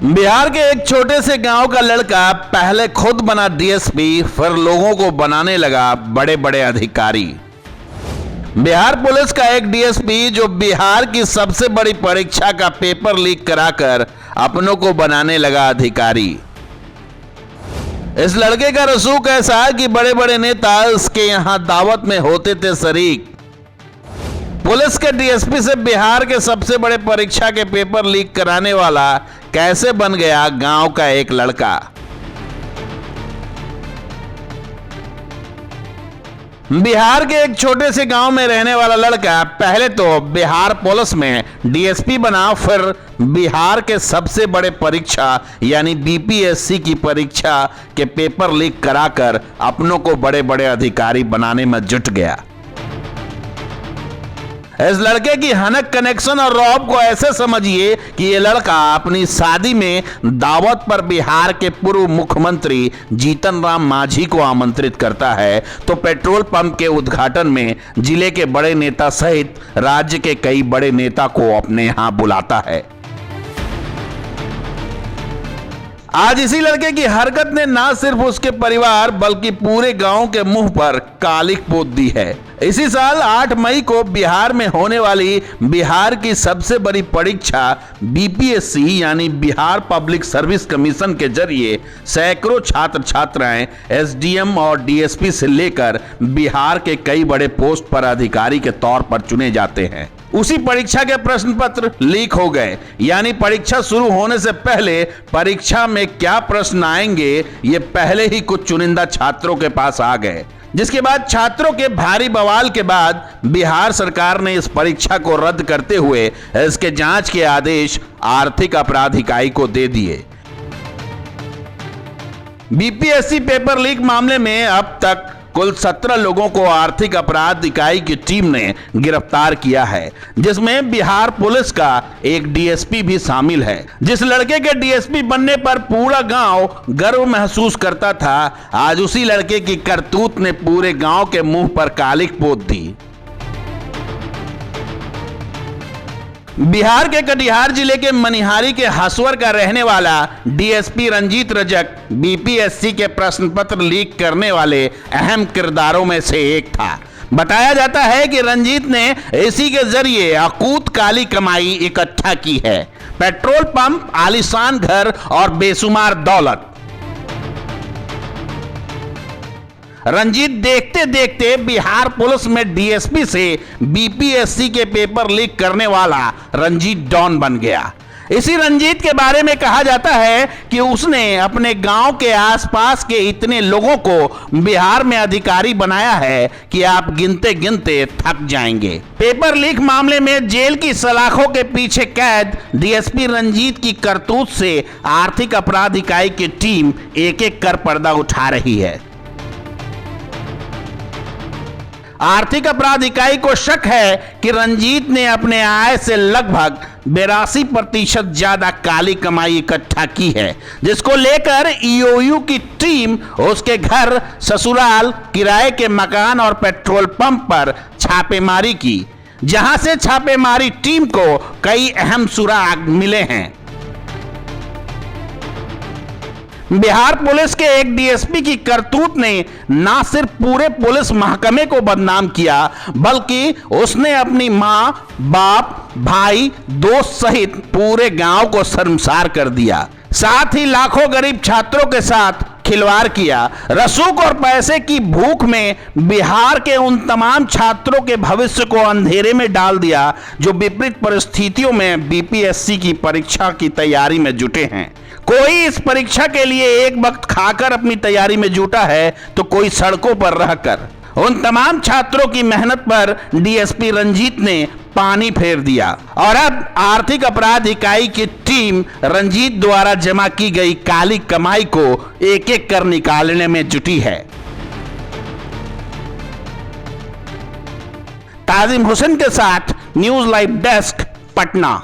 बिहार के एक छोटे से गांव का लड़का पहले खुद बना डीएसपी, फिर लोगों को बनाने लगा बड़े बड़े अधिकारी। बिहार पुलिस का एक डीएसपी जो बिहार की सबसे बड़ी परीक्षा का पेपर लीक कराकर अपनों को बनाने लगा अधिकारी। इस लड़के का रसूख ऐसा है कि बड़े बड़े नेता इसके यहां दावत में होते थे शरीक। पुलिस के डीएसपी से बिहार के सबसे बड़े परीक्षा के पेपर लीक कराने वाला कैसे बन गया गांव का एक लड़का। बिहार के एक छोटे से गांव में रहने वाला लड़का पहले तो बिहार पुलिस में डीएसपी बना, फिर बिहार के सबसे बड़े परीक्षा यानी बीपीएससी की परीक्षा के पेपर लीक कराकर अपनों को बड़े बड़े अधिकारी बनाने में जुट गया। इस लड़के की हनक कनेक्शन और रौब को ऐसे समझिए कि ये लड़का अपनी शादी में दावत पर बिहार के पूर्व मुख्यमंत्री जीतन राम मांझी को आमंत्रित करता है, तो पेट्रोल पंप के उद्घाटन में जिले के बड़े नेता सहित राज्य के कई बड़े नेता को अपने यहां बुलाता है। आज इसी लड़के की हरकत ने ना सिर्फ उसके परिवार बल्कि पूरे गांव के मुंह पर कालिक पोत दी है। इसी साल 8 मई को बिहार में होने वाली बिहार की सबसे बड़ी परीक्षा बीपीएससी यानी बिहार पब्लिक सर्विस कमीशन के जरिए सैकड़ों छात्र छात्राएं एसडीएम और डीएसपी से लेकर बिहार के कई बड़े पोस्ट पर अधिकारी के तौर पर चुने जाते हैं। उसी परीक्षा के प्रश्न पत्र लीक हो गए, यानी परीक्षा शुरू होने से पहले परीक्षा में क्या प्रश्न आएंगे ये पहले ही कुछ चुनिंदा छात्रों के पास आ गए, जिसके बाद छात्रों के भारी बवाल के बाद बिहार सरकार ने इस परीक्षा को रद्द करते हुए इसके जांच के आदेश आर्थिक अपराध इकाई को दे दिए। बीपीएससी पेपर लीक मामले में अब तक कुल 17 लोगों को आर्थिक अपराध इकाई की टीम ने गिरफ्तार किया है, जिसमें बिहार पुलिस का एक डीएसपी भी शामिल है। जिस लड़के के डीएसपी बनने पर पूरा गांव गर्व महसूस करता था, आज उसी लड़के की करतूत ने पूरे गांव के मुंह पर कालिक पोत दी। बिहार के कटिहार जिले के मनिहारी के हसवर का रहने वाला डीएसपी रंजीत रजक बीपीएससी के प्रश्न पत्र लीक करने वाले अहम किरदारों में से एक था। बताया जाता है कि रंजीत ने इसी के जरिए अकूत काली कमाई इकट्ठा की है। पेट्रोल पंप, आलीशान घर और बेशुमार दौलत। रंजीत देखते देखते बिहार पुलिस में डीएसपी से बीपीएससी के पेपर लीक करने वाला रंजीत डॉन बन गया। इसी रंजीत के बारे में कहा जाता है कि उसने अपने गांव के आसपास के इतने लोगों को बिहार में अधिकारी बनाया है कि आप गिनते गिनते थक जाएंगे। पेपर लीक मामले में जेल की सलाखों के पीछे कैद डीएसपी रंजीत की करतूत से आर्थिक अपराध इकाई की टीम एक एक कर पर्दा उठा रही है। आर्थिक अपराध इकाई को शक है कि रंजीत ने अपने आय से लगभग 82% ज्यादा काली कमाई इकट्ठा की है, जिसको लेकर ईओयू की टीम उसके घर, ससुराल, किराए के मकान और पेट्रोल पंप पर छापेमारी की, जहां से छापेमारी टीम को कई अहम सुराग मिले हैं। बिहार पुलिस के एक डीएसपी की करतूत ने ना सिर्फ पूरे पुलिस महकमे को बदनाम किया, बल्कि उसने अपनी मां, बाप, भाई, दोस्त सहित पूरे गांव को शर्मसार कर दिया। साथ ही लाखों गरीब छात्रों के साथ खिलवाड़ किया। रसूख और पैसे की भूख में बिहार के उन तमाम छात्रों के भविष्य को अंधेरे में डाल दिया जो विपरीत परिस्थितियों में बीपीएससी की परीक्षा की तैयारी में जुटे हैं। कोई इस परीक्षा के लिए एक वक्त खाकर अपनी तैयारी में जुटा है, तो कोई सड़कों पर रहकर। उन तमाम छात्रों की मेहनत पर डीएसपी रंजीत ने पानी फेर दिया और अब आर्थिक अपराध इकाई की टीम रंजीत द्वारा जमा की गई काली कमाई को एक एक कर निकालने में जुटी है। ताजिम हुसैन के साथ न्यूज लाइव डेस्क, पटना।